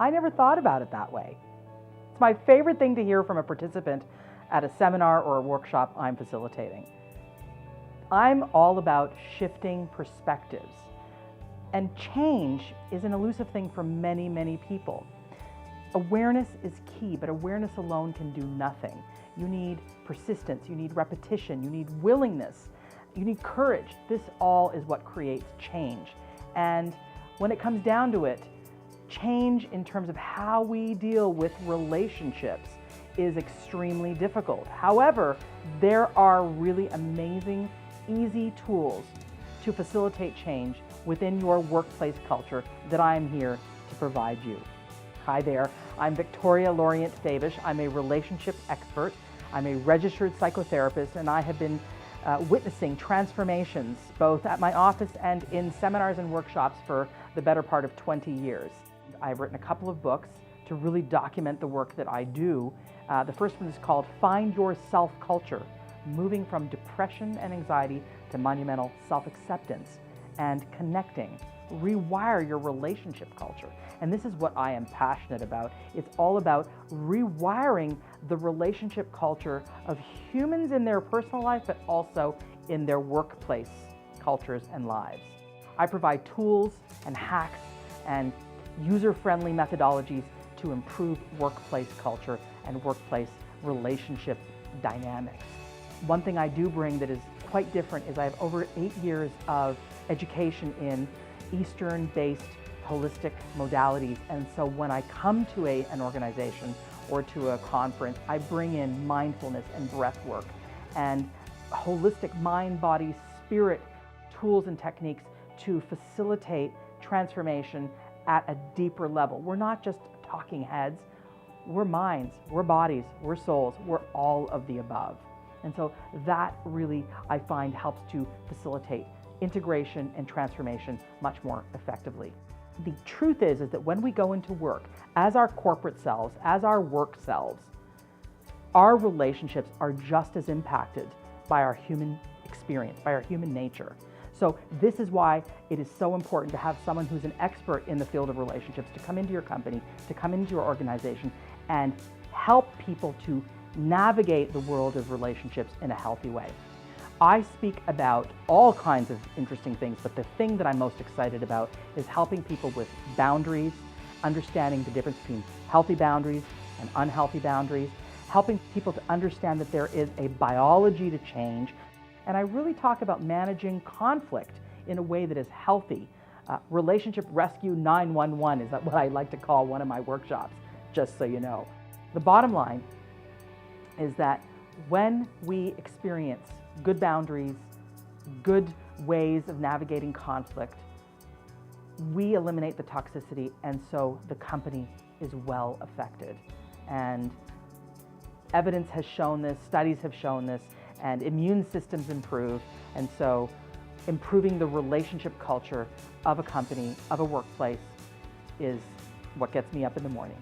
I never thought about it that way. It's my favorite thing to hear from a participant at a seminar or a workshop I'm facilitating. I'm all about shifting perspectives. And change is an elusive thing for many, many people. Awareness is key, but awareness alone can do nothing. You need persistence, you need repetition, you need willingness, you need courage. This all is what creates change. And when it comes down to it, change in terms of how we deal with relationships is extremely difficult. However, there are really amazing, easy tools to facilitate change within your workplace culture that I'm here to provide you. Hi there, I'm Victoria Lorient-Faibish. I'm a relationship expert. I'm a registered psychotherapist, and I have been witnessing transformations both at my office and in seminars and workshops for the better part of 20 years. I've written a couple of books to really document the work that I do. The first one is called Find Your Self Culture, Moving from Depression and Anxiety to Monumental Self-Acceptance and Connecting. Rewire your relationship culture. And this is what I am passionate about. It's all about rewiring the relationship culture of humans in their personal life, but also in their workplace cultures and lives. I provide tools and hacks and user-friendly methodologies to improve workplace culture and workplace relationship dynamics. One thing I do bring that is quite different is I have over 8 years of education in Eastern-based holistic modalities, and so when I come to an organization or to a conference, I bring in mindfulness and breath work and holistic mind, body, spirit tools and techniques to facilitate transformation at a deeper level. We're not just talking heads, we're minds, we're bodies, we're souls, we're all of the above. And so that really, I find, helps to facilitate integration and transformation much more effectively. The truth is that when we go into work as our corporate selves, as our work selves, our relationships are just as impacted by our human experience, by our human nature. So this is why it is so important to have someone who's an expert in the field of relationships to come into your company, to come into your organization, and help people to navigate the world of relationships in a healthy way. I speak about all kinds of interesting things, but the thing that I'm most excited about is helping people with boundaries, understanding the difference between healthy boundaries and unhealthy boundaries, helping people to understand that there is a biology to change. And I really talk about managing conflict in a way that is healthy. Relationship Rescue 911 is what I like to call one of my workshops, just so you know. The bottom line is that when we experience good boundaries, good ways of navigating conflict, we eliminate the toxicity, and so the company is well affected. And evidence has shown this, studies have shown this, and immune systems improve. And so improving the relationship culture of a company, of a workplace, is what gets me up in the morning.